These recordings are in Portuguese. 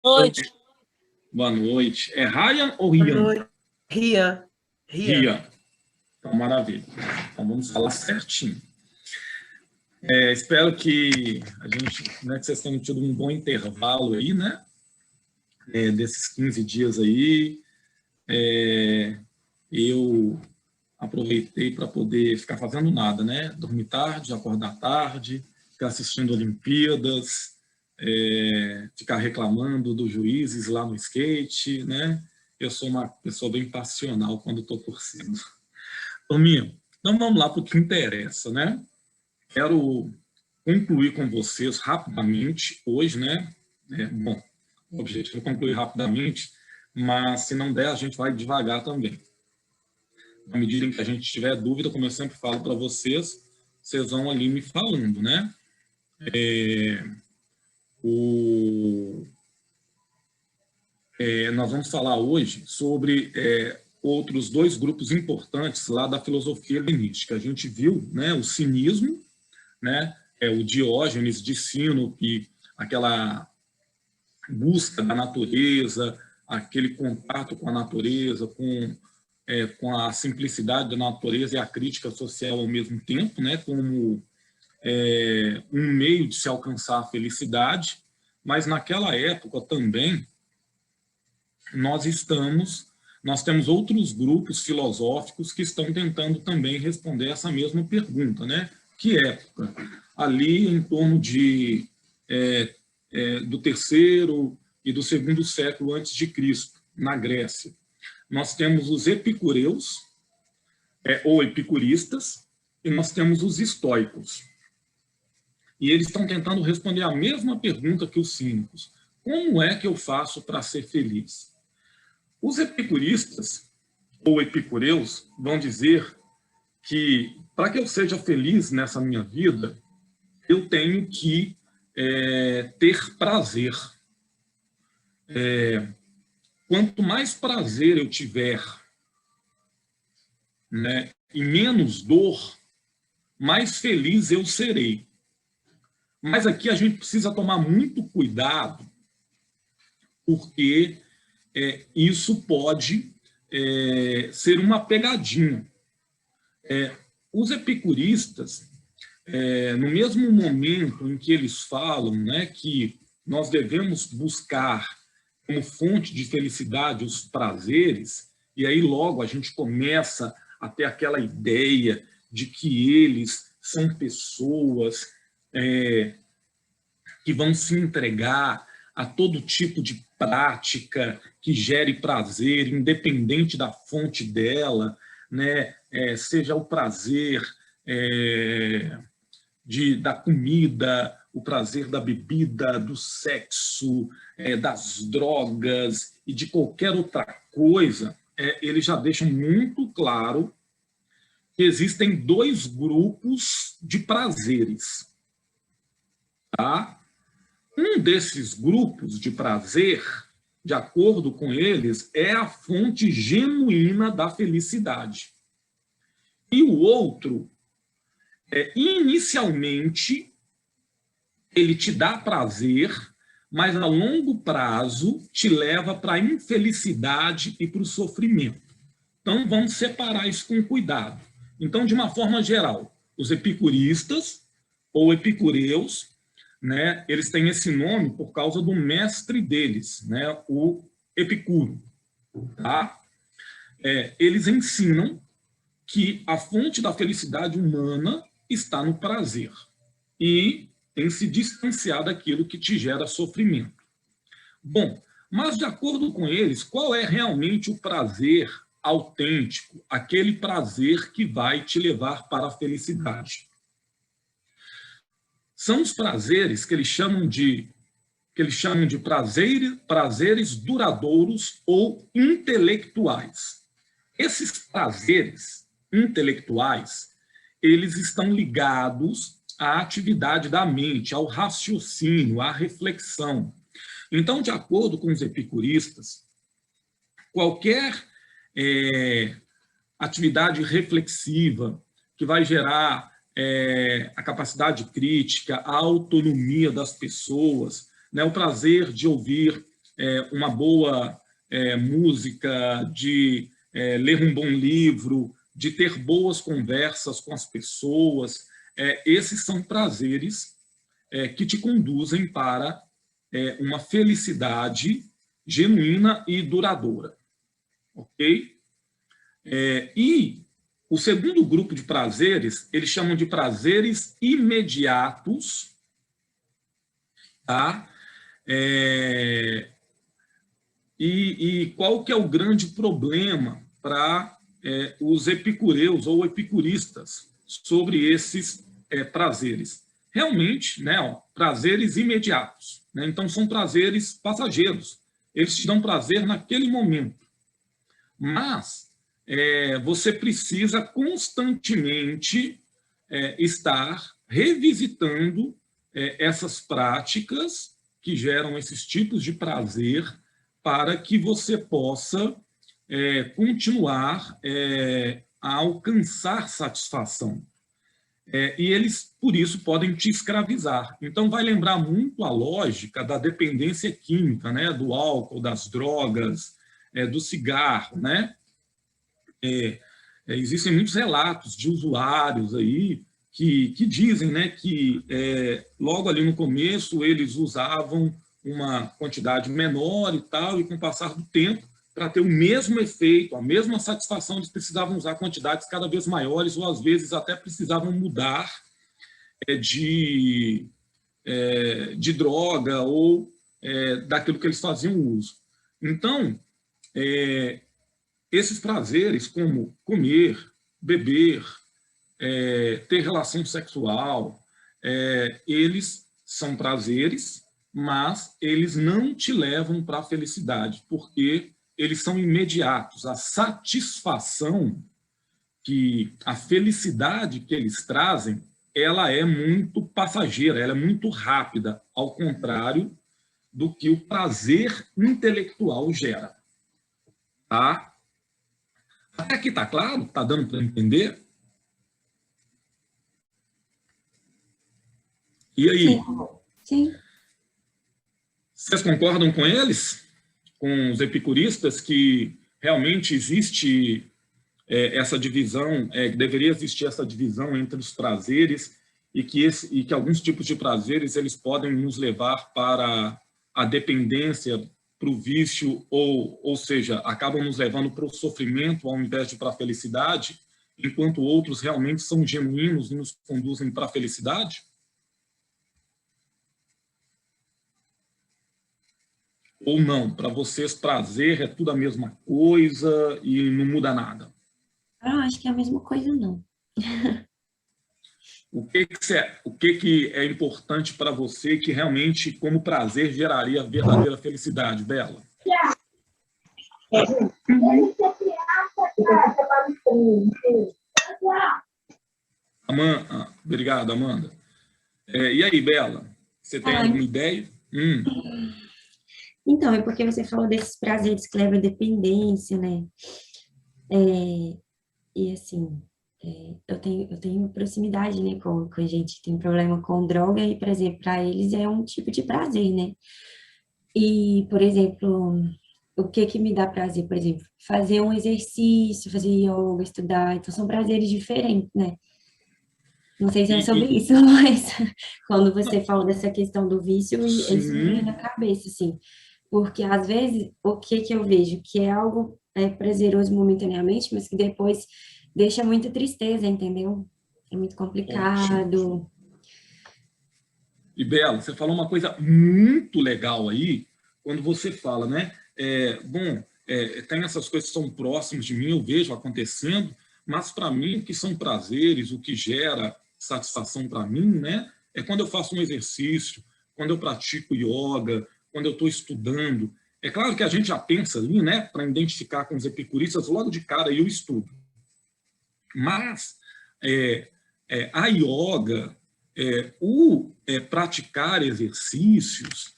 Noite. Boa noite. É Ryan ou Boa Rian? noite. Rian. Rian. Então, maravilha. Então, vamos falar certinho. Espero que que vocês tenham tido um bom intervalo aí, né? Desses 15 dias aí. Eu aproveitei para poder ficar fazendo nada, né? Dormir tarde, acordar tarde, ficar assistindo Olimpíadas, ficar reclamando dos juízes lá no skate, né? Eu sou uma pessoa bem passional quando estou torcendo. Tominho, então vamos lá para o que interessa, né? Quero concluir com vocês rapidamente hoje, né? Bom, o objetivo é concluir rapidamente, mas se não der, a gente vai devagar também. Na medida em que a gente tiver dúvida, como eu sempre falo para vocês, vocês vão ali me falando, né? Nós vamos falar hoje sobre outros dois grupos importantes lá da filosofia helenística. A gente viu, né, o cinismo, né, o Diógenes de Sino, e aquela busca da natureza, aquele contato com a natureza, com a simplicidade da natureza e a crítica social ao mesmo tempo, né, como um meio de se alcançar a felicidade. Mas naquela época também nós temos outros grupos filosóficos que estão tentando também responder essa mesma pergunta, né? Que época? Ali em torno do terceiro e do segundo século antes de Cristo, na Grécia. Nós temos os epicureus, ou epicuristas, e nós temos os estoicos. E eles estão tentando responder a mesma pergunta que os cínicos. Como é que eu faço para ser feliz? Os epicuristas, ou epicureus, vão dizer que, para que eu seja feliz nessa minha vida, eu tenho que ter prazer. Quanto mais prazer eu tiver, né, e menos dor, mais feliz eu serei. Mas aqui a gente precisa tomar muito cuidado, porque isso pode ser uma pegadinha. Os epicuristas, no mesmo momento em que eles falam, né, que nós devemos buscar como fonte de felicidade os prazeres, e aí logo a gente começa a ter aquela ideia de que eles são pessoas que vão se entregar a todo tipo de prática que gere prazer, independente da fonte dela, né? Seja o prazer da comida, o prazer da bebida, do sexo, das drogas e de qualquer outra coisa, eles já deixam muito claro que existem dois grupos de prazeres. Tá? Um desses grupos de prazer, de acordo com eles, é a fonte genuína da felicidade. E o outro, inicialmente, ele te dá prazer, mas a longo prazo te leva para a infelicidade e para o sofrimento. Então, vamos separar isso com cuidado. Então, de uma forma geral, os epicuristas ou epicureus, né, eles têm esse nome por causa do mestre deles, né, o Epicuro. Tá? Eles ensinam que a fonte da felicidade humana está no prazer e tem se distanciar daquilo que te gera sofrimento. Bom, mas de acordo com eles, qual é realmente o prazer autêntico, aquele prazer que vai te levar para a felicidade? São os prazeres que eles chamam de prazeres duradouros ou intelectuais. Esses prazeres intelectuais, eles estão ligados à atividade da mente, ao raciocínio, à reflexão. Então, de acordo com os epicuristas, qualquer atividade reflexiva que vai gerar a capacidade crítica, a autonomia das pessoas, né, o prazer de ouvir uma boa música, de ler um bom livro, de ter boas conversas com as pessoas. Esses são prazeres que te conduzem para uma felicidade genuína e duradoura. Ok? E o segundo grupo de prazeres, eles chamam de prazeres imediatos, tá? E qual que é o grande problema para os epicureus ou epicuristas sobre esses prazeres? Realmente, né, prazeres imediatos, né? Então, são prazeres passageiros. Eles te dão prazer naquele momento. Mas você precisa constantemente estar revisitando essas práticas que geram esses tipos de prazer para que você possa continuar a alcançar satisfação. E eles, por isso, podem te escravizar. Então, vai lembrar muito a lógica da dependência química, né? Do álcool, das drogas, do cigarro, né? Existem muitos relatos de usuários aí que dizem, né, que logo ali no começo eles usavam uma quantidade menor e tal, e com o passar do tempo, para ter o mesmo efeito, a mesma satisfação, eles precisavam usar quantidades cada vez maiores, ou às vezes até precisavam mudar de droga ou daquilo que eles faziam uso. Então, esses prazeres, como comer, beber, ter relação sexual, eles são prazeres, mas eles não te levam para a felicidade, porque eles são imediatos. A satisfação, a felicidade que eles trazem, ela é muito passageira, ela é muito rápida, ao contrário do que o prazer intelectual gera. Tá? Até aqui está claro? Está dando para entender? E aí? Sim. Vocês concordam com eles? Com os epicuristas, que realmente existe essa divisão, deveria existir essa divisão entre os prazeres e que alguns tipos de prazeres eles podem nos levar para a dependência, para o vício, ou seja, acabam nos levando para o sofrimento ao invés de para a felicidade, enquanto outros realmente são genuínos e nos conduzem para a felicidade? Ou não? Para vocês, prazer é tudo a mesma coisa e não muda nada? Acho que é a mesma coisa, não. O que é importante para você que realmente, como prazer, geraria verdadeira felicidade, Bela? Obrigado, Amanda. E aí, Bela? Você tem alguma ideia? Então, é porque você falou desses prazeres que levam à dependência, né? E assim, eu tenho proximidade, né, com gente que tem problema com droga e, por exemplo, para eles é um tipo de prazer, né? E, por exemplo, o que me dá prazer? Por exemplo, fazer um exercício, fazer yoga, estudar, então são prazeres diferentes, né? Não sei se é sobre isso, mas quando você falou dessa questão do vício, isso me veio na cabeça, assim. Porque, às vezes, o que eu vejo? Que é algo prazeroso momentaneamente, mas que depois deixa muita tristeza, entendeu? É muito complicado. Ótimo. E, Bela, você falou uma coisa muito legal aí, quando você fala, né? Tem essas coisas que são próximas de mim, eu vejo acontecendo, mas para mim o que são prazeres, o que gera satisfação para mim, né? É quando eu faço um exercício, quando eu pratico yoga, quando eu estou estudando. É claro que a gente já pensa ali, né? Para identificar com os epicuristas logo de cara aí o estudo. Mas a yoga, praticar exercícios,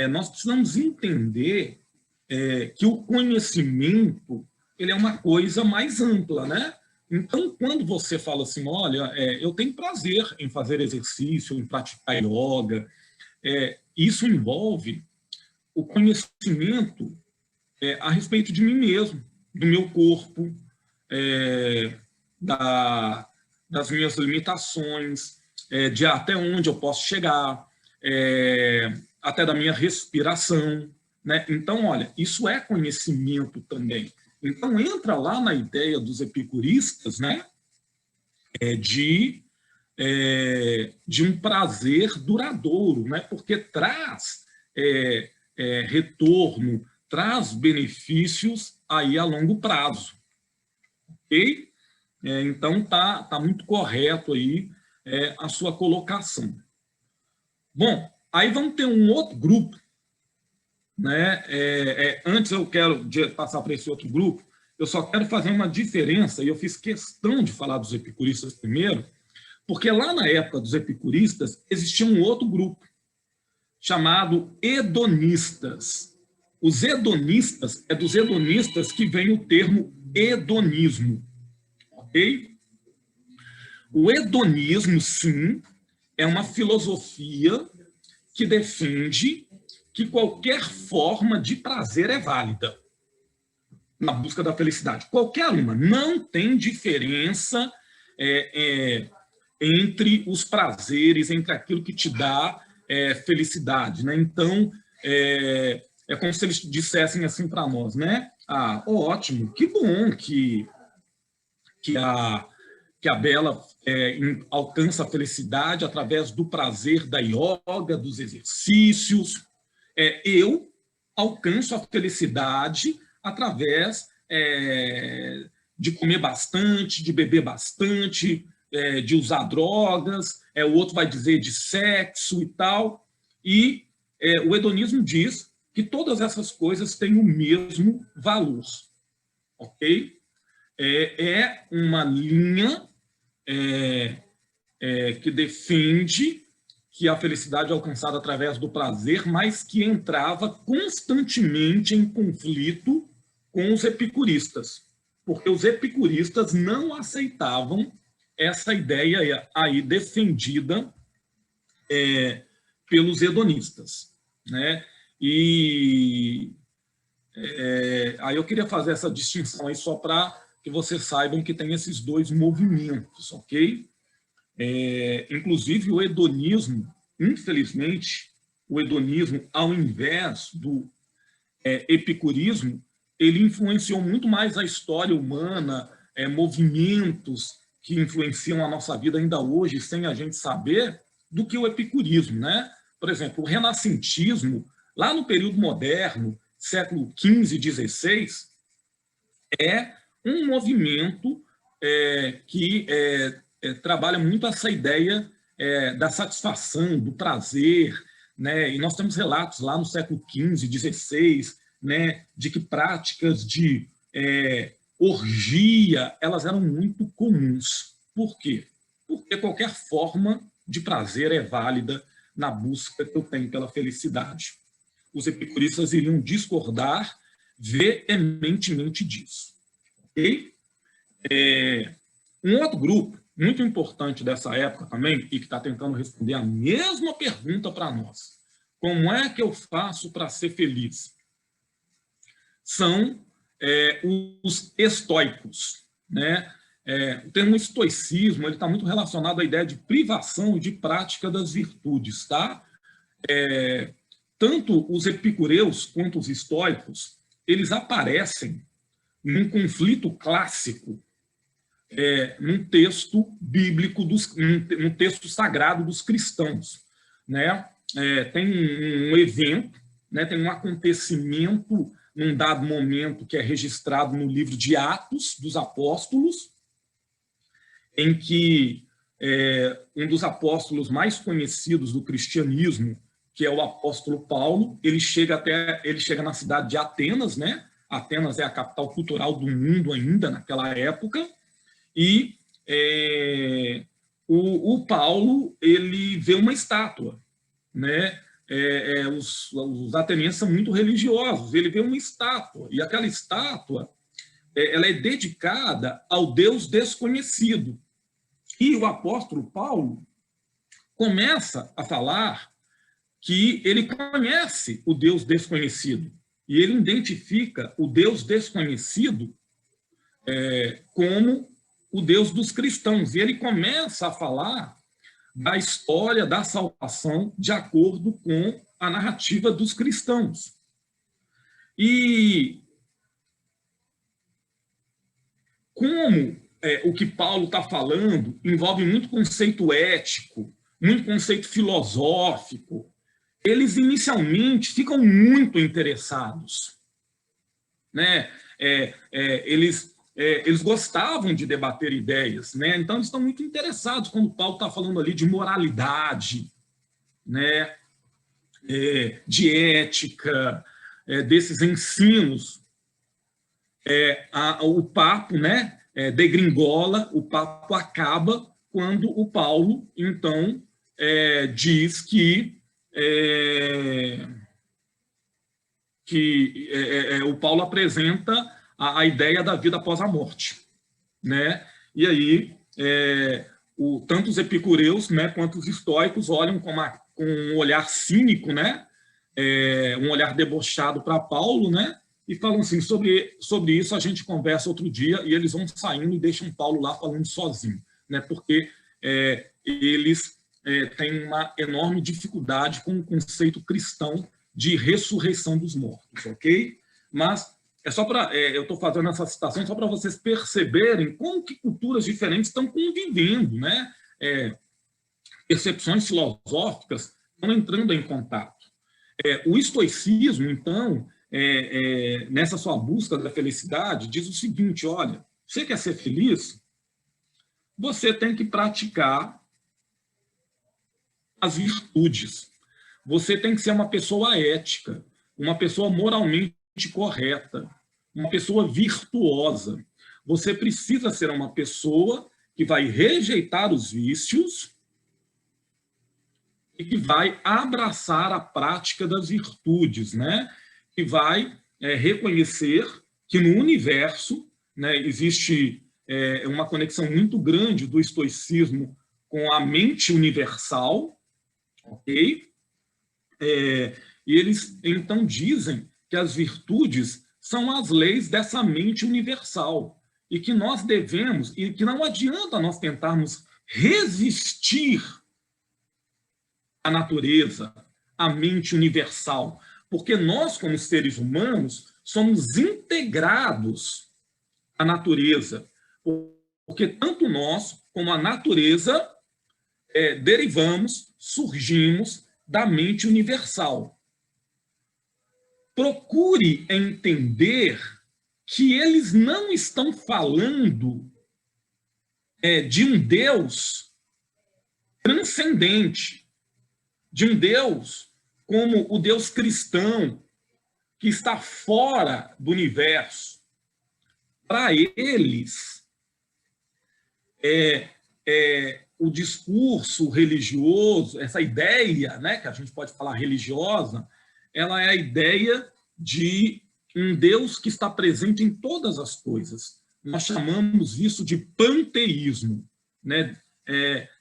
nós precisamos entender que o conhecimento ele é uma coisa mais ampla, né? Então, quando você fala assim, olha, eu tenho prazer em fazer exercício, em praticar yoga, isso envolve o conhecimento a respeito de mim mesmo, do meu corpo, das minhas limitações, de até onde eu posso chegar, até da minha respiração, né? Então, olha, isso é conhecimento também. Então, entra lá na ideia dos epicuristas, né? De um prazer duradouro, né? Porque traz retorno, traz benefícios aí a longo prazo. Ok? Então, tá muito correto aí a sua colocação. Bom, aí vamos ter um outro grupo, né? Antes eu quero passar para esse outro grupo, eu só quero fazer uma diferença, e eu fiz questão de falar dos epicuristas primeiro, porque lá na época dos epicuristas existia um outro grupo, chamado hedonistas. Os hedonistas, dos hedonistas que vem o termo hedonismo, ok? O hedonismo, sim, é uma filosofia que defende que qualquer forma de prazer é válida na busca da felicidade. Qualquer uma. Não tem diferença entre os prazeres, entre aquilo que te dá felicidade, né? Então, é como se eles dissessem assim para nós, né? Ah, ótimo, que bom que a Bela alcança a felicidade através do prazer da yoga, dos exercícios. Eu alcanço a felicidade através de comer bastante, de beber bastante, de usar drogas, o outro vai dizer de sexo e tal. E o hedonismo diz que todas essas coisas têm o mesmo valor, ok? É uma linha que defende que a felicidade é alcançada através do prazer, mas que entrava constantemente em conflito com os epicuristas, porque os epicuristas não aceitavam essa ideia aí defendida pelos hedonistas, né? E aí eu queria fazer essa distinção aí só para que vocês saibam que tem esses dois movimentos, ok? Inclusive o hedonismo, infelizmente, o hedonismo, ao invés do epicurismo, ele influenciou muito mais a história humana, movimentos que influenciam a nossa vida ainda hoje, sem a gente saber, do que o epicurismo, né? Por exemplo, o renascentismo, lá no período moderno, século XV e XVI, é um movimento que trabalha muito essa ideia da satisfação, do prazer, né? E nós temos relatos lá no século XV, XVI, né, de que práticas de orgia, elas eram muito comuns. Por quê? Porque qualquer forma de prazer é válida na busca que eu tenho pela felicidade. Os epicuristas iriam discordar veementemente disso. Okay? Um outro grupo muito importante dessa época também, e que está tentando responder a mesma pergunta para nós: como é que eu faço para ser feliz? São os estoicos, né? O termo estoicismo está muito relacionado à ideia de privação e de prática das virtudes, tá? Tanto os epicureus quanto os estoicos, eles aparecem num conflito clássico, num texto bíblico, num texto sagrado dos cristãos, né? Tem um evento, né? Tem um acontecimento num dado momento que é registrado no livro de Atos dos Apóstolos, em que um dos apóstolos mais conhecidos do cristianismo, que é o apóstolo Paulo, ele chega na cidade de Atenas, né? Atenas é a capital cultural do mundo ainda naquela época, e o Paulo, ele vê uma estátua, né? Os atenienses são muito religiosos, ele vê uma estátua, e aquela estátua ela é dedicada ao Deus desconhecido. E o apóstolo Paulo começa a falar que ele conhece o Deus desconhecido, e ele identifica o Deus desconhecido como o Deus dos cristãos, e ele começa a falar da história da salvação de acordo com a narrativa dos cristãos. E como o que Paulo está falando envolve muito conceito ético, muito conceito filosófico, eles inicialmente ficam muito interessados, né? Eles gostavam de debater ideias, né? Então eles estão muito interessados quando Paulo está falando ali de moralidade, né? De ética, desses ensinos. O papo, né? Degringola, o papo acaba quando o Paulo, então, diz que o Paulo apresenta a ideia da vida após a morte, né? E aí, tanto os epicureus, né, quanto os estoicos olham com um olhar cínico, né? Um olhar debochado para Paulo, né? E falam assim, sobre isso a gente conversa outro dia, e eles vão saindo e deixam Paulo lá falando sozinho, né? Porque eles têm uma enorme dificuldade com o conceito cristão de ressurreição dos mortos, ok? Mas eu estou fazendo essa citação só para vocês perceberem como que culturas diferentes estão convivendo, né? Percepções filosóficas estão entrando em contato. O estoicismo, então, nessa sua busca da felicidade, diz o seguinte: olha, você quer ser feliz? Você tem que praticar as virtudes. Você tem que ser uma pessoa ética, uma pessoa moralmente correta, uma pessoa virtuosa. Você precisa ser uma pessoa que vai rejeitar os vícios e que vai abraçar a prática das virtudes, né? Que vai reconhecer que no universo, né, existe uma conexão muito grande do estoicismo com a mente universal, ok? E eles, então, dizem que as virtudes são as leis dessa mente universal e que nós devemos, e que não adianta nós tentarmos resistir à natureza, à mente universal, porque nós, como seres humanos, somos integrados à natureza, porque tanto nós como a natureza derivamos, surgimos da mente universal. Procure entender que eles não estão falando de um Deus transcendente, de um Deus como o Deus cristão, que está fora do universo. Para eles, o discurso religioso, essa ideia, né, que a gente pode falar religiosa, ela é a ideia de um Deus que está presente em todas as coisas. Nós chamamos isso de panteísmo, né?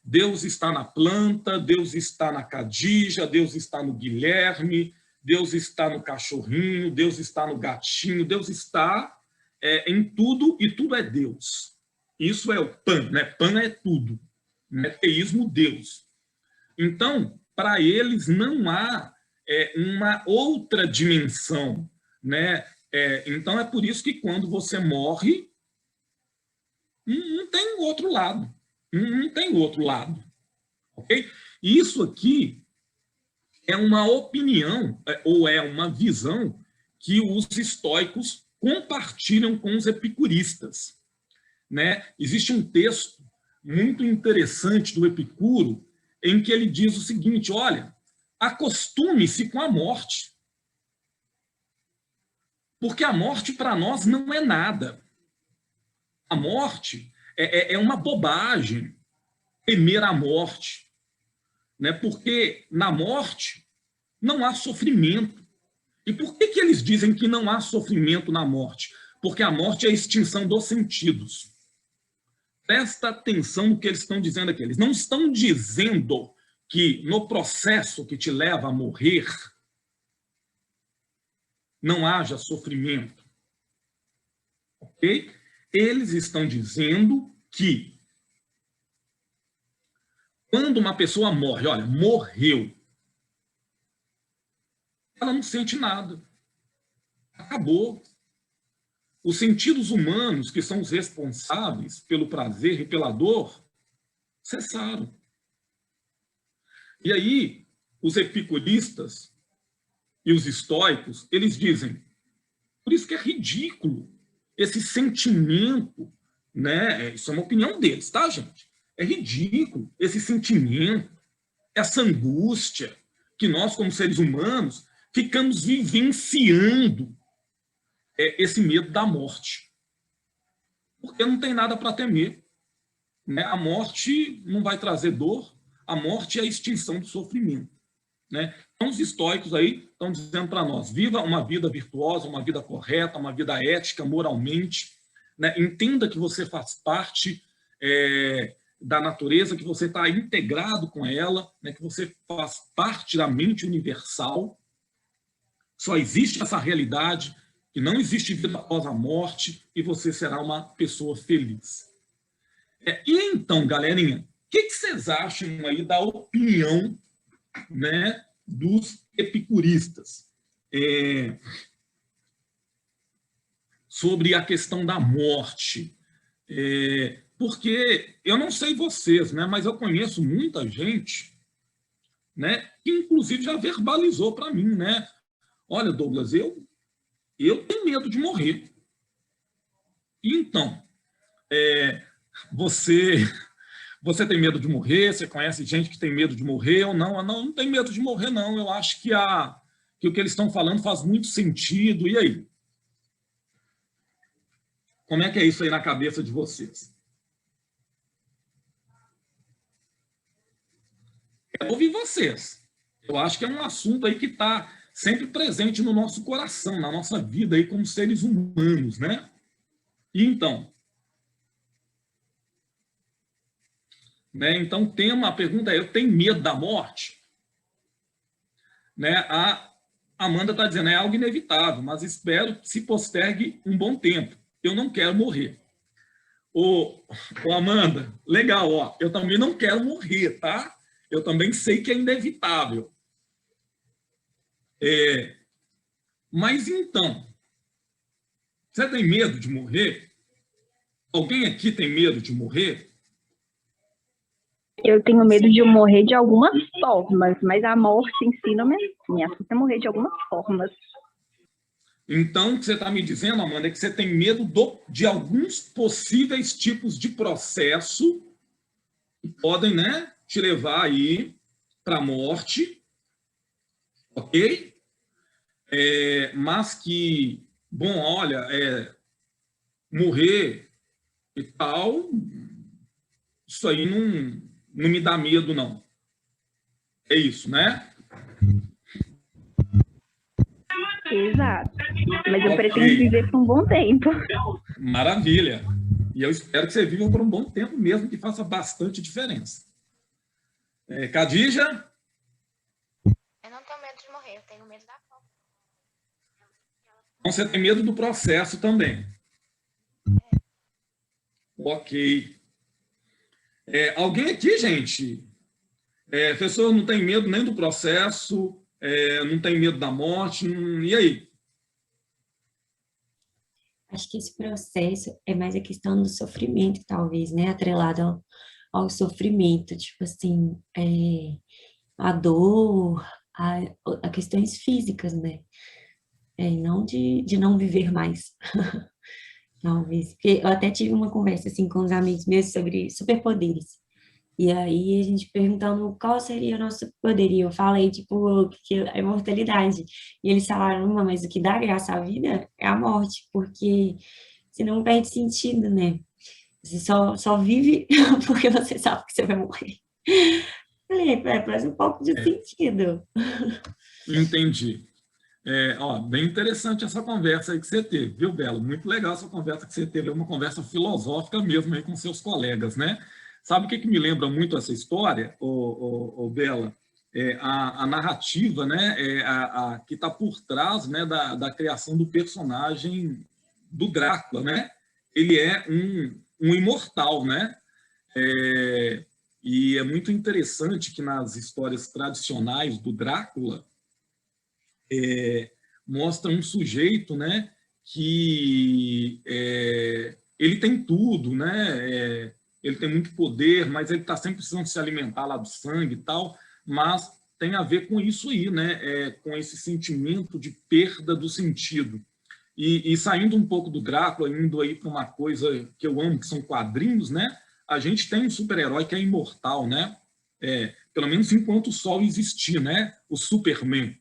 Deus está na planta, Deus está na Cadija, Deus está no Guilherme, Deus está no cachorrinho, Deus está no gatinho, Deus está em tudo, e tudo é Deus. Isso é o pan, né? Pan é tudo. Né? Teísmo, Deus. Então, para eles não há uma outra dimensão, né? Então é por isso que quando você morre, não tem outro lado, não tem outro lado, ok? Isso aqui é uma opinião ou é uma visão que os estoicos compartilham com os epicuristas, né? Existe um texto muito interessante do Epicuro em que ele diz o seguinte: olha, acostume-se com a morte. Porque a morte para nós não é nada. A morte é uma bobagem, temer a morte. Né? Porque na morte não há sofrimento. E por que eles dizem que não há sofrimento na morte? Porque a morte é a extinção dos sentidos. Presta atenção no que eles estão dizendo aqui. Eles não estão dizendo que no processo que te leva a morrer, não haja sofrimento. Ok? Eles estão dizendo que quando uma pessoa morre, olha, morreu, ela não sente nada. Acabou. Os sentidos humanos, que são os responsáveis pelo prazer e pela dor, cessaram. E aí, os epicuristas e os estoicos, eles dizem, por isso que é ridículo esse sentimento, né? Isso é uma opinião deles, tá, gente? É ridículo esse sentimento, essa angústia que nós, como seres humanos, ficamos vivenciando esse medo da morte. Porque não tem nada para temer. Né? A morte não vai trazer dor, a morte é a extinção do sofrimento. Né? Então, os estoicos aí estão dizendo para nós, viva uma vida virtuosa, uma vida correta, uma vida ética, moralmente. Né? Entenda que você faz parte da natureza, que você está integrado com ela, né? Que você faz parte da mente universal. Só existe essa realidade, que não existe vida após a morte, e você será uma pessoa feliz. E então, galerinha, o que vocês acham aí da opinião, né, dos epicuristas sobre a questão da morte? Porque eu não sei vocês, né, mas eu conheço muita gente, né, que inclusive já verbalizou para mim, né? Olha, Douglas, eu tenho medo de morrer. Então, você tem medo de morrer? Você conhece gente que tem medo de morrer ou não? Não tem medo de morrer, não. Eu acho que o que eles estão falando faz muito sentido. E aí? Como é que é isso aí na cabeça de vocês? Eu ouvi vocês. Eu acho que é um assunto aí que está sempre presente no nosso coração, na nossa vida aí como seres humanos, né? E então, né? Então, a pergunta é, eu tenho medo da morte? Né? A Amanda está dizendo, é algo inevitável, mas espero que se postergue um bom tempo. Eu não quero morrer. Ô Amanda, legal, ó, eu também não quero morrer, tá? Eu também sei que é inevitável. Mas então, você tem medo de morrer? Alguém aqui tem medo de morrer? Eu tenho medo de morrer de algumas formas, mas a morte em si não me assusta morrer de algumas formas. Então, o que você está me dizendo, Amanda, é que você tem medo de alguns possíveis tipos de processo que podem, né, te levar aí para a morte, ok? Mas que, bom, olha, morrer e tal, isso aí não me dá medo, não. É isso, né? Exato. Mas eu pretendo viver por um bom tempo. Maravilha. E eu espero que você viva por um bom tempo mesmo, que faça bastante diferença. Khadija? Eu não tenho medo de morrer, eu tenho medo da morte. Então, você tem medo do processo também. Ok. Alguém aqui, gente? Pessoa não tem medo nem do processo, não tem medo da morte, e aí? Acho que esse processo é mais a questão do sofrimento, talvez, né? Atrelado ao sofrimento, tipo assim, a dor, a questões físicas, né? Não de não viver mais. Talvez. Porque eu até tive uma conversa, assim, com os amigos meus sobre superpoderes. E aí a gente perguntando qual seria o nosso poder. E eu falei, tipo, que é a imortalidade. E eles falaram, não, mas o que dá graça à vida é a morte, porque senão perde sentido, né? Você só vive porque você sabe que você vai morrer. Falei, faz um pouco de sentido. Entendi. Bem interessante essa conversa aí que você teve, viu, Bela? Muito legal essa conversa que você teve, é uma conversa filosófica mesmo aí com seus colegas, né? Sabe o que me lembra muito essa história, Bela? A narrativa, né, que está por trás, né, da criação do personagem do Drácula, né? Ele é um imortal, né? E é muito interessante que nas histórias tradicionais do Drácula mostra um sujeito, né, que ele tem tudo, né? Ele tem muito poder, mas ele está sempre precisando se alimentar lá do sangue e tal, mas tem a ver com isso aí, né? Com esse sentimento de perda do sentido. E saindo um pouco do Drácula, indo aí para uma coisa que eu amo, que são quadrinhos, né? A gente tem um super-herói que é imortal, né? Pelo menos enquanto o Sol existir, né? O Superman.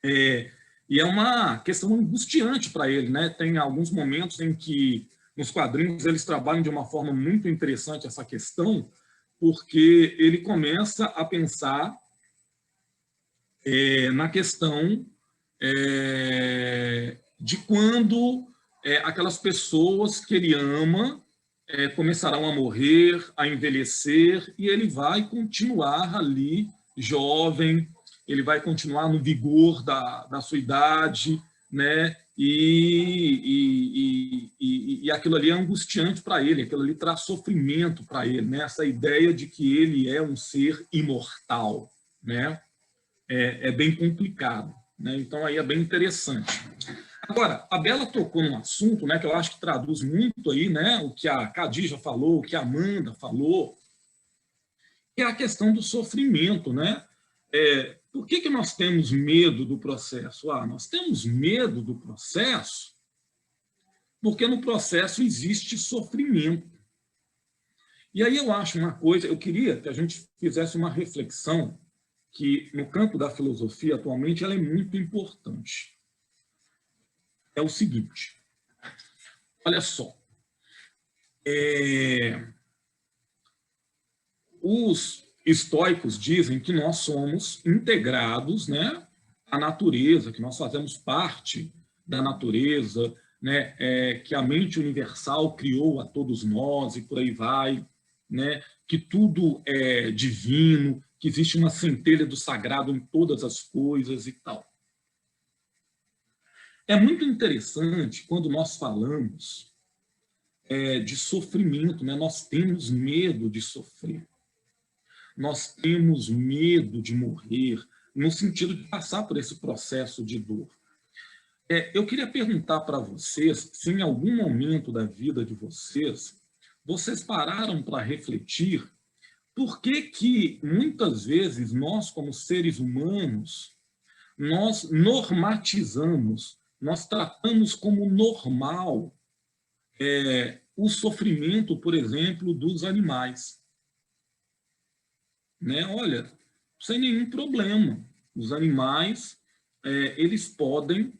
E é uma questão angustiante para ele, né? Tem alguns momentos em que, nos quadrinhos, eles trabalham de uma forma muito interessante essa questão, porque ele começa a pensar na questão de quando aquelas pessoas que ele ama começarão a morrer, a envelhecer, e ele vai continuar ali jovem, ele vai continuar no vigor da sua idade, né? E aquilo ali é angustiante para ele, aquilo ali traz sofrimento para ele, né? Essa ideia de que ele é um ser imortal, né? É bem complicado, né? Então aí é bem interessante. Agora, a Bela tocou num assunto, né, que eu acho que traduz muito aí, né, o que a Khadija falou, o que a Amanda falou, que é a questão do sofrimento, né? Por que nós temos medo do processo? Nós temos medo do processo porque no processo existe sofrimento. E aí eu acho uma coisa, eu queria que a gente fizesse uma reflexão que no campo da filosofia atualmente ela é muito importante. É o seguinte, olha só, os estoicos dizem que nós somos integrados, né, à natureza, que nós fazemos parte da natureza, né, que a mente universal criou a todos nós e por aí vai, né, que tudo é divino, que existe uma centelha do sagrado em todas as coisas e tal. É muito interessante quando nós falamos de sofrimento, né? Nós temos medo de sofrer, nós temos medo de morrer, no sentido de passar por esse processo de dor. Eu queria perguntar para vocês se em algum momento da vida de vocês, vocês pararam para refletir por que muitas vezes nós, como seres humanos, nós normatizamos, nós tratamos como normal o sofrimento, por exemplo, dos animais. Né? Olha, sem nenhum problema. Os animais, eles podem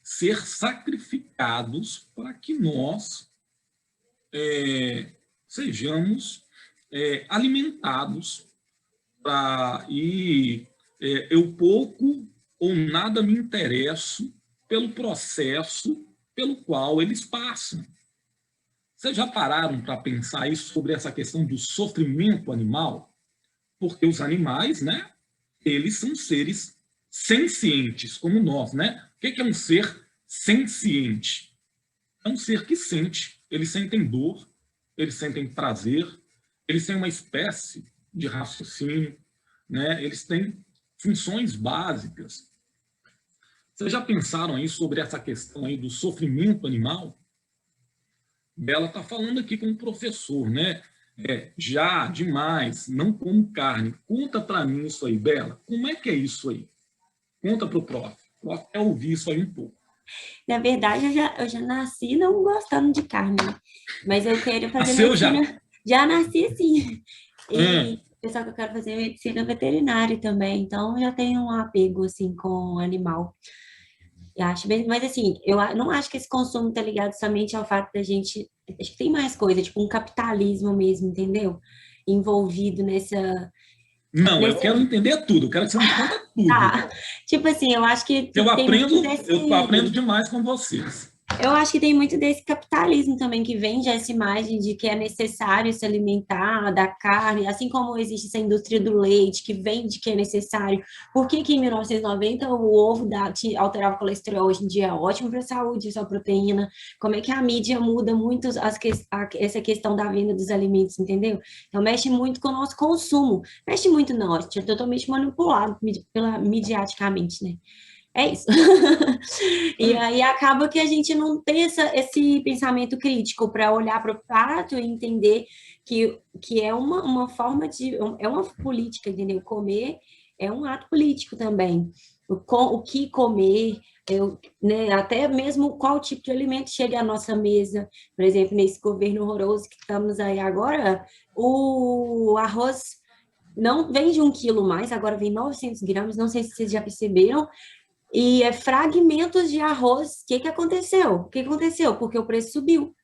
ser sacrificados para que nós sejamos alimentados. Eu pouco ou nada me interesso pelo processo pelo qual eles passam. Vocês já pararam para pensar isso sobre essa questão do sofrimento animal? Porque os animais, né, eles são seres sencientes, como nós, né? O que é um ser senciente? É um ser que sente. Eles sentem dor, eles sentem prazer, eles têm uma espécie de raciocínio, né? Eles têm funções básicas. Vocês já pensaram aí sobre essa questão aí do sofrimento animal? Bela está falando aqui com o professor, né? Já demais, não como carne. Conta para mim isso aí, Bela. Como é que é isso aí? Conta para o prof. Eu até ouvi isso aí um pouco. Na verdade, eu já nasci não gostando de carne, mas eu quero fazer Nasceu medicina. Já nasci assim. E pessoal que eu quero fazer medicina veterinária também, então já tenho um apego assim com o animal. Eu acho bem, mas assim, eu não acho que esse consumo está ligado somente ao fato da gente. Acho que tem mais coisa, tipo um capitalismo mesmo, entendeu? Envolvido nessa. Não, eu quero entender tudo, eu quero que você me conta tudo. Tá. Tipo assim, eu acho que Eu tem muito aprendo demais com vocês. Eu acho que tem muito desse capitalismo também que vende essa imagem de que é necessário se alimentar da carne, assim como existe essa indústria do leite que vende que é necessário. Por que que em 1990 o ovo alterava o colesterol? Hoje em dia é ótimo para a saúde, sua proteína. Como é que a mídia muda muito essa questão da venda dos alimentos, entendeu? Então mexe muito com o nosso consumo. Mexe muito não, a gente é totalmente manipulado midiaticamente, né? É isso. E Hum, aí acaba que a gente não tem esse pensamento crítico para olhar para o prato e entender que é uma forma de. É uma política, entendeu? Comer é um ato político também. O que comer, né, até mesmo qual tipo de alimento chega à nossa mesa. Por exemplo, nesse governo horroroso que estamos aí agora, o arroz não vem de 1 quilo mais, agora vem 900 gramas, não sei se vocês já perceberam, e é fragmentos de arroz. O que que aconteceu? O que aconteceu? Porque o preço subiu,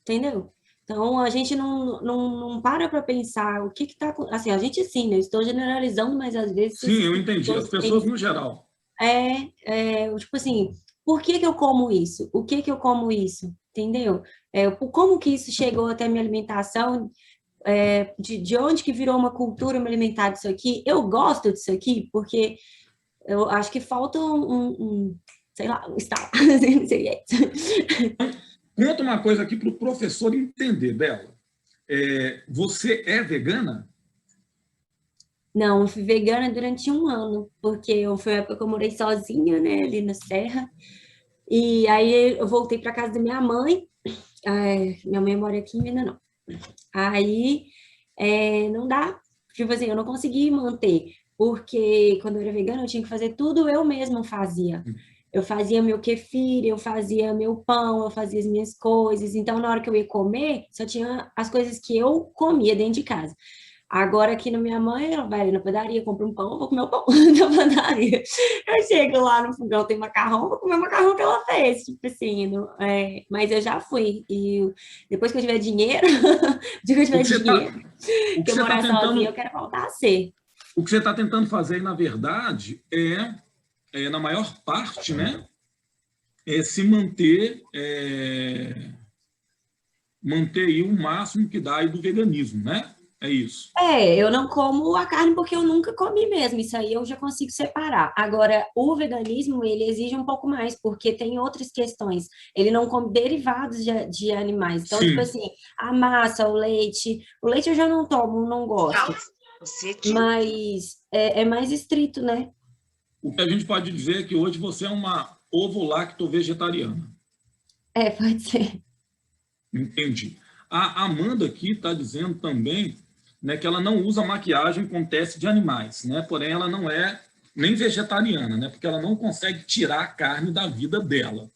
entendeu? Então, a gente não para pensar o que está... Assim, a gente sim, né? Eu estou generalizando, mas às vezes sim, essas eu entendi. As pessoas, pessoas eles... no geral. Tipo assim, por que que eu como isso? O que que eu como isso? Entendeu? Como que isso chegou até a minha alimentação? De onde que virou uma cultura me alimentar disso aqui? Eu gosto disso aqui porque eu acho que falta sei lá, um estalo. Não sei, Conta uma coisa aqui para o professor entender, Bela. Você é vegana? Não, eu fui vegana durante 1 ano, porque foi a época que eu morei sozinha, né, ali na Serra. E aí eu voltei para casa da minha mãe. Minha mãe mora aqui em Minas, não. Aí não dá, tipo assim, eu não consegui manter, porque quando eu era vegana eu tinha que fazer tudo eu mesma fazia. Eu fazia meu kefir, eu fazia meu pão, eu fazia as minhas coisas. Então, na hora que eu ia comer, só tinha as coisas que eu comia dentro de casa. Agora, aqui na minha mãe, ela vai ali na padaria, compra um pão, eu vou comer o pão da padaria. Eu chego lá no fogão, tem macarrão, vou comer o macarrão que ela fez, tipo assim, mas eu já fui. E depois que eu tiver dinheiro, o dia que eu O tiver que você está dinheiro, o que que eu você tá morar sozinha, eu tentando, quero voltar a ser. o que você tá tentando fazer aí, na verdade, na maior parte, né, se manter, manter aí o máximo que dá aí do veganismo, né? É isso. Eu não como a carne porque eu nunca comi mesmo, isso aí eu já consigo separar. Agora, o veganismo, ele exige um pouco mais, porque tem outras questões. Ele não come derivados de animais. Então, tipo Sim. assim, a massa, o leite eu já não tomo, não gosto. Mas é mais estrito, né? O que a gente pode dizer é que hoje você é uma ovo-lacto-vegetariana. Pode ser. Entendi. A Amanda aqui está dizendo também, né, que ela não usa maquiagem com teste de animais, né? Porém, ela não é nem vegetariana, né? Porque ela não consegue tirar a carne da vida dela.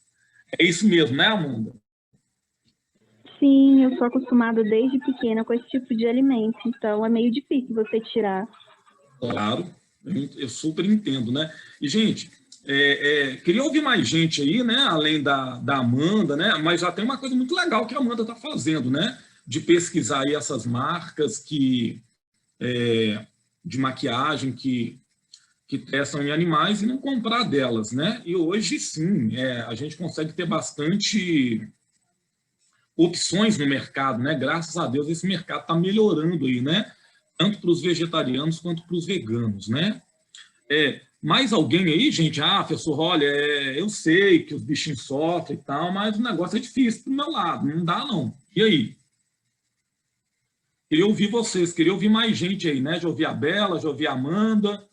É isso mesmo, né, Amanda? Sim, eu sou acostumada desde pequena com esse tipo de alimento, então é meio difícil você tirar. Claro, eu super entendo, né? E, gente, queria ouvir mais gente aí, né? Além da Amanda, né? Mas já tem uma coisa muito legal que a Amanda está fazendo, né? De pesquisar aí essas marcas de maquiagem que testam em animais e não comprar delas, né? E hoje, sim, a gente consegue ter bastante opções no mercado, né? Graças a Deus, esse mercado está melhorando aí, né? Tanto para os vegetarianos quanto para os veganos, né? Mais alguém aí, gente? Professor, olha, eu sei que os bichinhos sofrem e tal, mas o negócio é difícil pro meu lado, não dá não. E aí? Queria ouvir vocês, queria ouvir mais gente aí, né? Já ouvi a Bela, já ouvi a Amanda.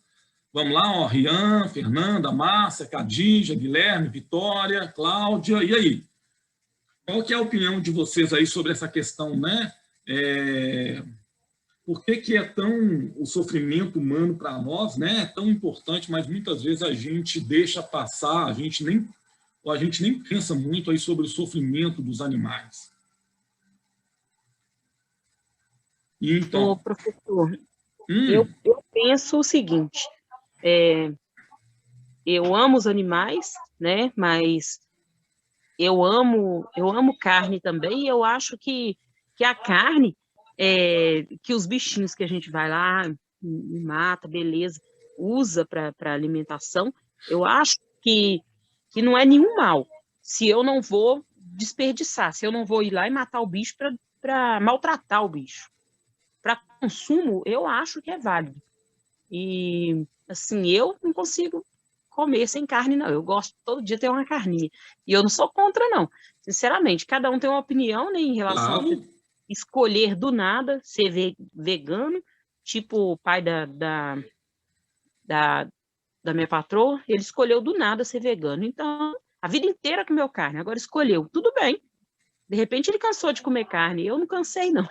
Vamos lá, ó, Rian, Fernanda, Márcia, Cadija, Guilherme, Vitória, Cláudia. E aí? Qual que é a opinião de vocês aí sobre essa questão, né? Por que é tão o sofrimento humano para nós, né? É tão importante, mas muitas vezes a gente deixa passar, a gente nem pensa muito aí sobre o sofrimento dos animais. E Ô, então, professor, eu, hum, eu penso o seguinte, eu amo os animais, né? Mas eu amo carne também, e eu acho que a carne, que os bichinhos que a gente vai lá e mata, beleza, usa para alimentação, eu acho que não é nenhum mal. Se eu não vou desperdiçar, se eu não vou ir lá e matar o bicho para maltratar o bicho. Para consumo, eu acho que é válido. E, assim, eu não consigo comer sem carne, não. Eu gosto todo dia ter uma carninha. E eu não sou contra, não. Sinceramente, cada um tem uma opinião, né, em relação a Claro. escolher do nada ser vegano, tipo o pai da minha patroa, ele escolheu do nada ser vegano. Então, a vida inteira comeu carne, agora escolheu. Tudo bem. De repente ele cansou de comer carne. Eu não cansei, não.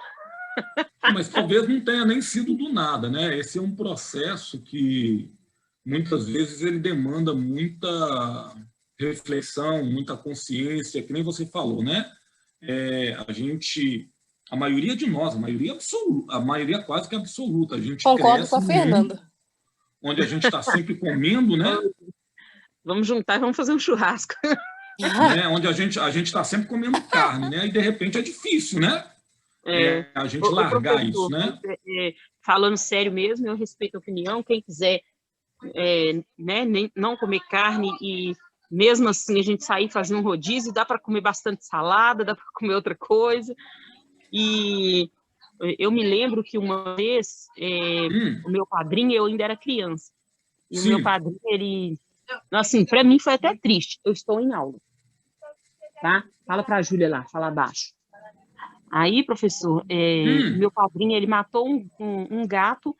Mas talvez não tenha nem sido do nada, né? Esse é um processo que muitas vezes ele demanda muita reflexão, muita consciência, que nem você falou, né? A maioria de nós, a maioria absoluta, a maioria quase que absoluta, a gente Concordo cresce com a num Fernanda. mundo onde a gente está sempre comendo, né? Vamos juntar e vamos fazer um churrasco. Né? Onde a gente está sempre comendo carne, né? E de repente é difícil, né? A gente largar isso, né? Falando sério mesmo, eu respeito a opinião. Quem quiser né, não comer carne e mesmo assim a gente sair fazer um rodízio, dá para comer bastante salada, dá para comer outra coisa. E eu me lembro que uma vez o meu padrinho, eu ainda era criança, e Sim. o meu padrinho, ele, assim, para mim foi até triste. Eu estou em aula, tá? Fala para a Júlia lá, fala abaixo. Aí, professor, meu padrinho, ele matou um gato,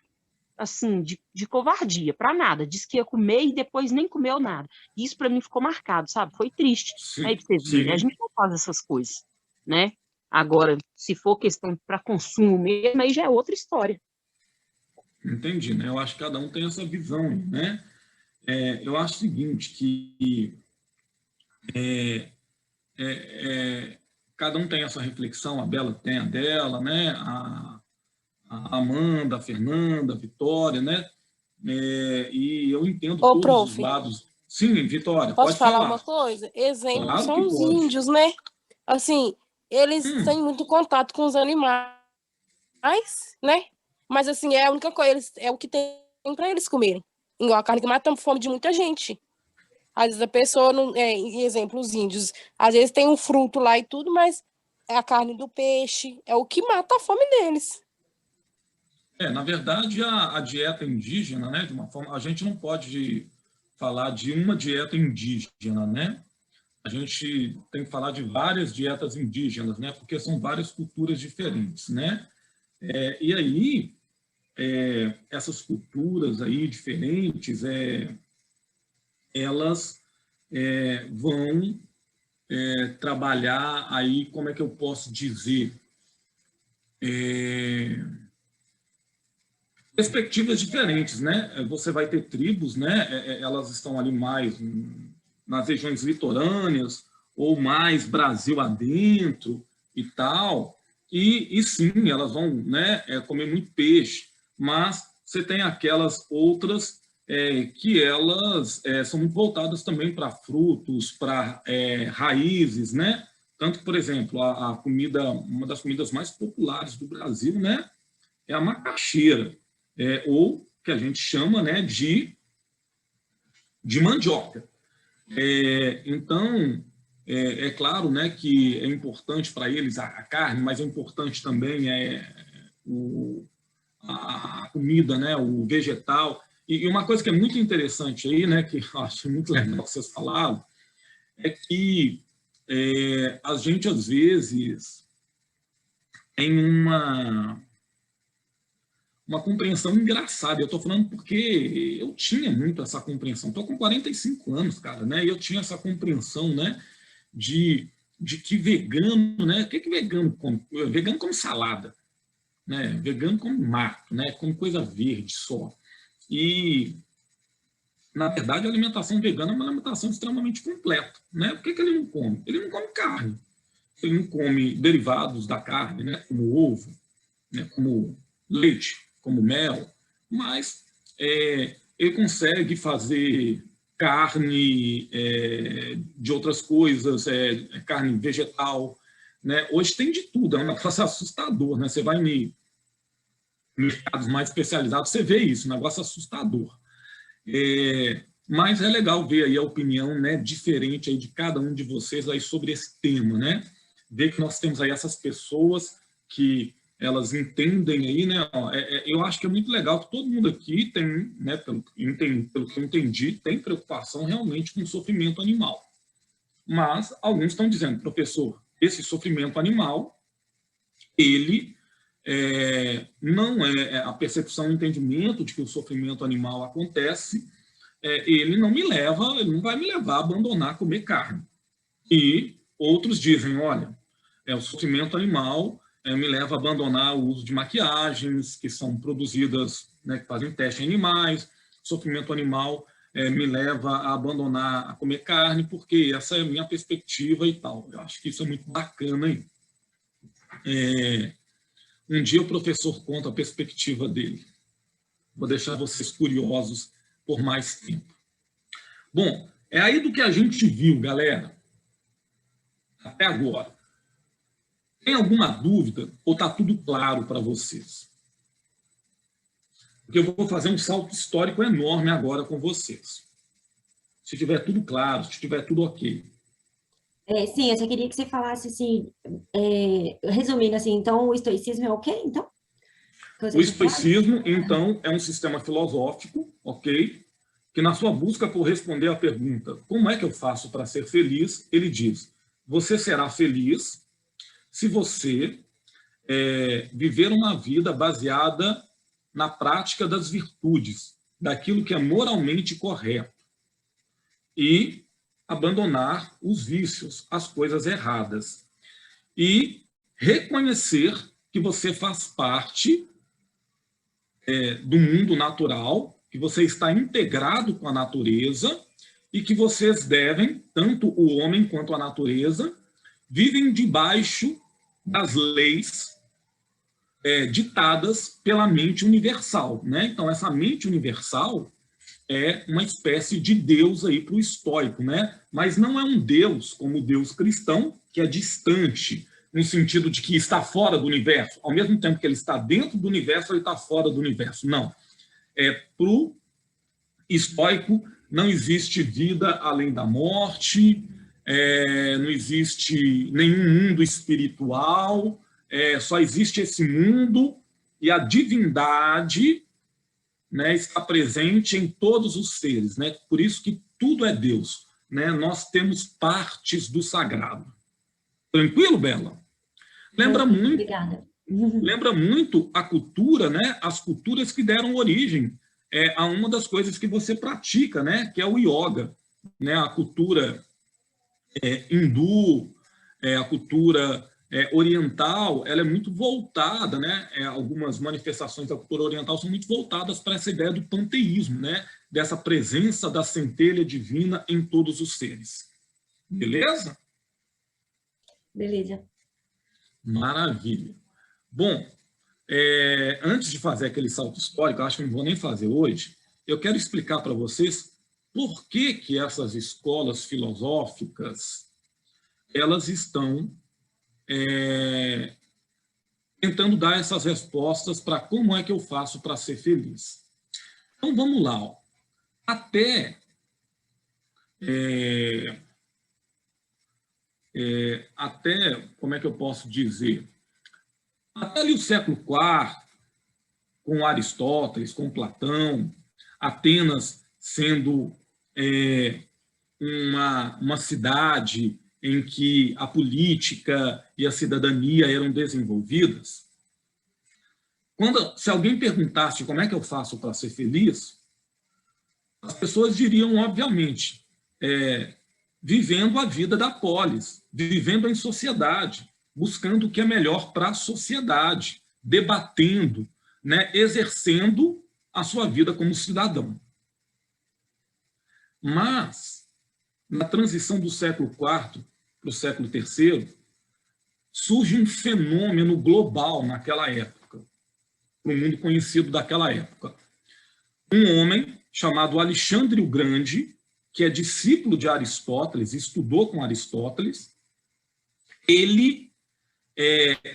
assim, de covardia, para nada. Disse que ia comer e depois nem comeu nada. Isso para mim ficou marcado, sabe? Foi triste. Sim, Aí vocês verem, a gente não faz essas coisas, né? Agora, se for questão para consumo mesmo, aí já é outra história. Entendi, né? Eu acho que cada um tem essa visão, né? Eu acho o seguinte, que cada um tem essa reflexão, a Bela tem a dela, né? A Amanda, a Fernanda, a Vitória, né? E eu entendo Ô, todos prof, os lados. Sim, Vitória, posso pode falar falar. uma coisa? Exemplo Claro são que os pode. índios, né? Assim, eles têm muito contato com os animais, né? Mas, assim, é a única coisa, é o que tem para eles comerem. Igual a carne que mata a fome de muita gente. Às vezes a pessoa, não, exemplo, os índios, às vezes tem um fruto lá e tudo, mas é a carne do peixe, é o que mata a fome deles. Na verdade, a dieta indígena, né, de uma forma, a gente não pode falar de uma dieta indígena, né? A gente tem que falar de várias dietas indígenas, né? Porque são várias culturas diferentes, né? E aí, essas culturas aí diferentes, elas vão trabalhar aí, como é que eu posso dizer? Perspectivas diferentes, né? Você vai ter tribos, né? Elas estão ali mais nas regiões litorâneas ou mais Brasil adentro e tal. E sim, elas vão, né, comer muito peixe, mas você tem aquelas outras que elas são muito voltadas também para frutos, para raízes, né? Tanto, por exemplo, a comida, uma das comidas mais populares do Brasil, né, é a macaxeira. Ou que a gente chama, né, de mandioca. Então, é claro, né, que é importante para eles a carne, mas é importante também a comida, né, o vegetal. E uma coisa que é muito interessante aí, né, que eu acho muito legal que vocês falaram, é que a gente, às vezes, tem uma compreensão engraçada. Eu estou falando porque eu tinha muito essa compreensão. Estou com 45 anos, cara, né? E eu tinha essa compreensão, né? De que vegano, né? O que vegano come? Vegano come salada, né? Vegano come mato, né? Come coisa verde só. E, na verdade, a alimentação vegana é uma alimentação extremamente completa, né? O que ele não come? Ele não come carne. Ele não come derivados da carne, né? Como ovo, né? Como leite, como mel, mas ele consegue fazer carne de outras coisas, carne vegetal, né? Hoje tem de tudo, é um negócio assustador, né? Você vai em mercados mais especializados, você vê isso, um negócio assustador. mas é legal ver aí a opinião, né, diferente aí de cada um de vocês aí sobre esse tema, né? Ver que nós temos aí essas pessoas que elas entendem aí, né? Eu acho que é muito legal que todo mundo aqui tem, né, pelo que eu entendi, tem preocupação realmente com o sofrimento animal. Mas alguns estão dizendo, professor, esse sofrimento animal, ele não é a percepção e entendimento de que o sofrimento animal acontece, ele não vai me levar a abandonar comer carne. E outros dizem, olha, o sofrimento animal me leva a abandonar o uso de maquiagens que são produzidas, né, que fazem teste em animais, sofrimento animal me leva a abandonar a comer carne, porque essa é a minha perspectiva e tal. Eu acho que isso é muito bacana aí. Um dia o professor conta a perspectiva dele. Vou deixar vocês curiosos por mais tempo. Bom, é aí do que a gente viu, galera, até agora. Tem alguma dúvida ou está tudo claro para vocês? Porque eu vou fazer um salto histórico enorme agora com vocês. Se tiver tudo claro, se tiver tudo ok. Sim, eu só queria que você falasse assim, resumindo assim, então o estoicismo é o quê, então? O estoicismo, então, é um sistema filosófico, ok? Que na sua busca por responder à pergunta, como é que eu faço para ser feliz? Ele diz, você será feliz se você viver uma vida baseada na prática das virtudes, daquilo que é moralmente correto, e abandonar os vícios, as coisas erradas, e reconhecer que você faz parte do mundo natural, que você está integrado com a natureza e que vocês devem, tanto o homem quanto a natureza, vivem debaixo das leis ditadas pela mente universal, né? Então, essa mente universal é uma espécie de Deus aí para o estoico, né? Mas não é um Deus como o Deus cristão, que é distante, no sentido de que está fora do universo. Ao mesmo tempo que ele está dentro do universo, ele está fora do universo. Não. Para o estoico, não existe vida além da morte, não existe nenhum mundo espiritual, só existe esse mundo e a divindade, né, está presente em todos os seres, né? Por isso que tudo é Deus, né? Nós temos partes do sagrado. Tranquilo, Bela? Lembra muito. Obrigada. Lembra muito a cultura, né? As culturas que deram origem a uma das coisas que você pratica, né? Que é o yoga, né? A cultura hindu, a cultura oriental, ela é muito voltada, né? Algumas manifestações da cultura oriental são muito voltadas para essa ideia do panteísmo, né? Dessa presença da centelha divina em todos os seres. Beleza? Beleza. Maravilha. Bom, antes de fazer aquele salto histórico, acho que não vou nem fazer hoje, eu quero explicar para vocês por que essas escolas filosóficas elas estão tentando dar essas respostas para como é que eu faço para ser feliz. Então, vamos lá. Ó. Até como é que eu posso dizer? Até ali o século IV, com Aristóteles, com Platão, Atenas sendo uma cidade em que a política e a cidadania eram desenvolvidas, se alguém perguntasse como é que eu faço para ser feliz, as pessoas diriam, obviamente, vivendo a vida da polis, vivendo em sociedade, buscando o que é melhor para a sociedade, debatendo, né, exercendo a sua vida como cidadão. Mas, na transição do século IV para o século III, surge um fenômeno global naquela época, para o mundo conhecido daquela época. Um homem chamado Alexandre o Grande, que é discípulo de Aristóteles, estudou com Aristóteles, ele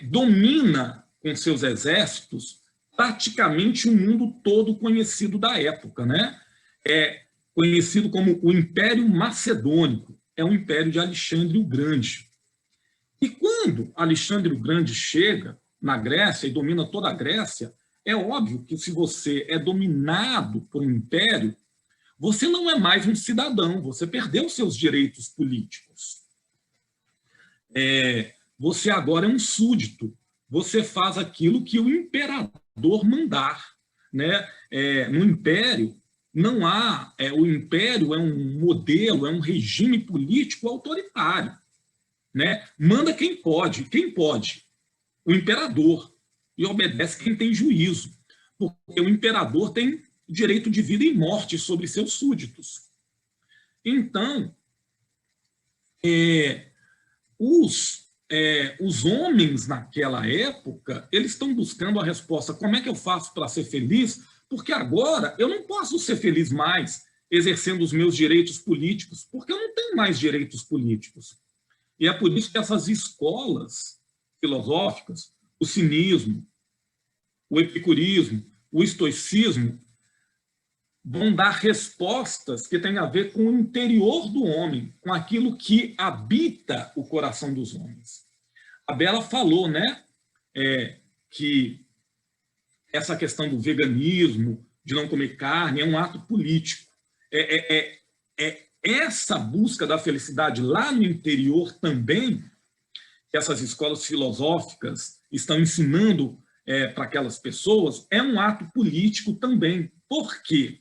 domina com seus exércitos praticamente o mundo todo conhecido da época, né? conhecido como o Império Macedônico. É o Império de Alexandre o Grande. E quando Alexandre o Grande chega na Grécia e domina toda a Grécia, é óbvio que se você é dominado por um império, você não é mais um cidadão, você perdeu seus direitos políticos. Você agora é um súdito, você faz aquilo que o imperador mandar. Né? No império, não há... o império é um modelo, é um regime político autoritário. Né? Manda quem pode. Quem pode? O imperador. E obedece quem tem juízo. Porque o imperador tem direito de vida e morte sobre seus súditos. Então, os homens naquela época, eles estão buscando a resposta: como é que eu faço para ser feliz? Porque agora eu não posso ser feliz mais exercendo os meus direitos políticos, porque eu não tenho mais direitos políticos. E é por isso que essas escolas filosóficas, o cinismo, o epicurismo, o estoicismo, vão dar respostas que têm a ver com o interior do homem, com aquilo que habita o coração dos homens. A Bela falou, né, que essa questão do veganismo, de não comer carne, é um ato político. Essa busca da felicidade lá no interior também, que essas escolas filosóficas estão ensinando para aquelas pessoas, é um ato político também. Por quê?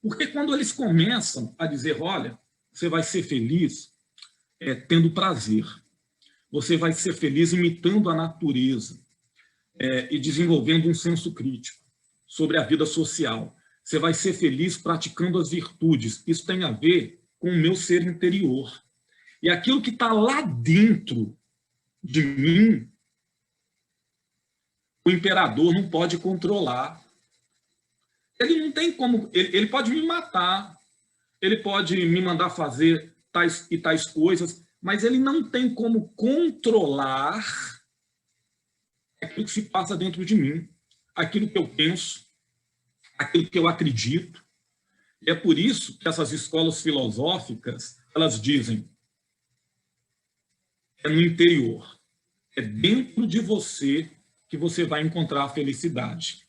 Porque quando eles começam a dizer: olha, você vai ser feliz tendo prazer, você vai ser feliz imitando a natureza e desenvolvendo um senso crítico sobre a vida social, você vai ser feliz praticando as virtudes, isso tem a ver com o meu ser interior. E aquilo que está lá dentro de mim, o imperador não pode controlar. Ele não tem como, ele pode me matar, ele pode me mandar fazer tais e tais coisas, mas ele não tem como controlar aquilo que se passa dentro de mim, aquilo que eu penso, aquilo que eu acredito. E é por isso que essas escolas filosóficas, elas dizem: é no interior, é dentro de você que você vai encontrar a felicidade.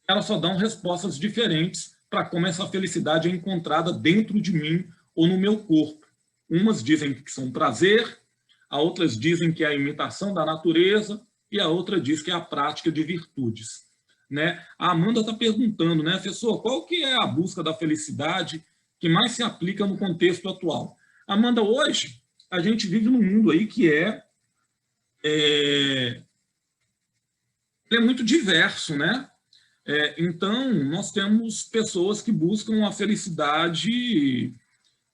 Elas só dão respostas diferentes para como essa felicidade é encontrada dentro de mim ou no meu corpo. Umas dizem que são prazer, a outras dizem que é a imitação da natureza, e a outra diz que é a prática de virtudes. Né? A Amanda está perguntando, né, professor, qual que é a busca da felicidade que mais se aplica no contexto atual? Amanda, hoje a gente vive num mundo aí que é muito diverso, né? Então, nós temos pessoas que buscam a felicidade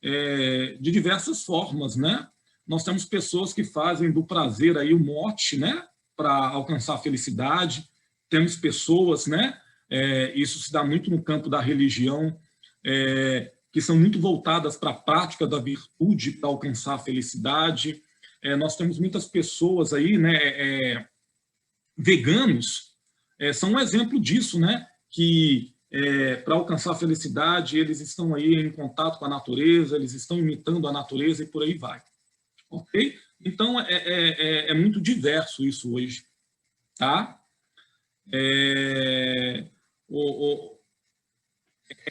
de diversas formas, né? Nós temos pessoas que fazem do prazer aí o mote, né, para alcançar a felicidade. Temos pessoas, né, isso se dá muito no campo da religião, que são muito voltadas para a prática da virtude para alcançar a felicidade. Nós temos muitas pessoas aí, né, veganos, são um exemplo disso, né, que para alcançar a felicidade eles estão aí em contato com a natureza, eles estão imitando a natureza e por aí vai. Ok? Então, é muito diverso isso hoje, tá? É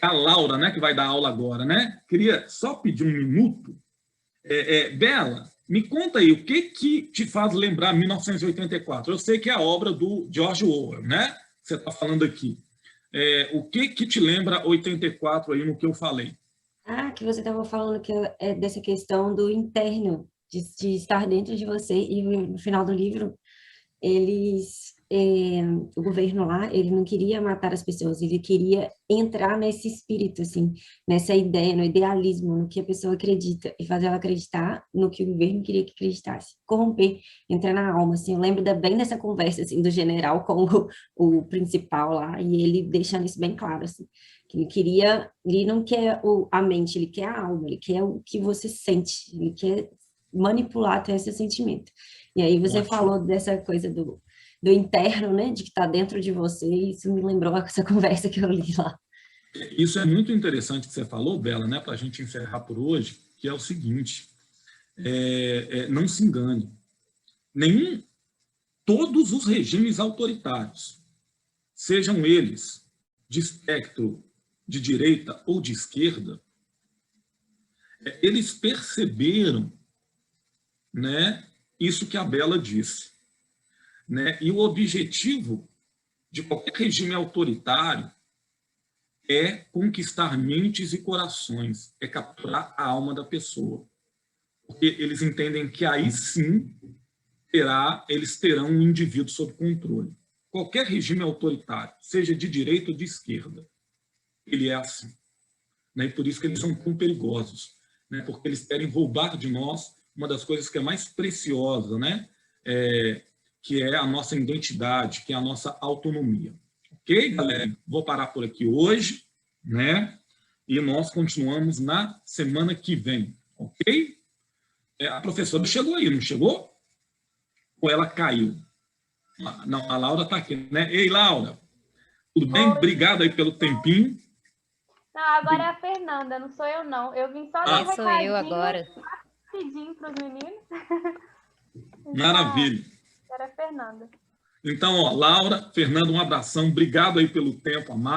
a Laura, né, que vai dar aula agora, né? Queria só pedir um minuto. Bela, me conta aí, o que te faz lembrar 1984? Eu sei que é a obra do George Orwell, né? Você está falando aqui. O que te lembra 84 aí no que eu falei? Que você estava falando que dessa questão do interno, de estar dentro de você, e no final do livro, o governo lá, ele não queria matar as pessoas, ele queria entrar nesse espírito, assim, nessa ideia, no idealismo, no que a pessoa acredita, e fazer ela acreditar no que o governo queria que acreditasse, corromper, entrar na alma, assim. Eu lembro bem dessa conversa, assim, do general com o principal lá, e ele deixando isso bem claro, assim, que ele não quer a mente, ele quer a alma, ele quer o que você sente, ele quer manipular até esse sentimento. E aí você falou dessa coisa do interno, né, de que está dentro de você, e isso me lembrou essa conversa que eu li lá. Isso é muito interessante que você falou, Bela, né, para a gente encerrar por hoje, que é o seguinte, não se engane, todos os regimes autoritários, sejam eles de espectro de direita ou de esquerda, eles perceberam, né, isso que a Bela disse, né, e o objetivo de qualquer regime autoritário é conquistar mentes e corações, é capturar a alma da pessoa. Porque eles entendem que aí sim eles terão um indivíduo sob controle. Qualquer regime autoritário, seja de direita ou de esquerda, ele é assim. Né? E por isso que eles são tão perigosos, né? Porque eles querem roubar de nós uma das coisas que é mais preciosa, né? Que é a nossa identidade, que é a nossa autonomia. Ok, galera? Vou parar por aqui hoje, né? E nós continuamos na semana que vem, ok? A professora chegou aí, não chegou? Ou ela caiu? Não, a Laura está aqui, né? Ei, Laura, tudo bem? Oi. Obrigado aí pelo tempinho. Não, agora é a Fernanda, não sou eu, não. Eu vim só dar um Sou eu agora. rapidinho para os meninos. Maravilha. Agora é a Fernanda. Então, ó, Laura, Fernanda, um abração. Obrigado aí pelo tempo, amado.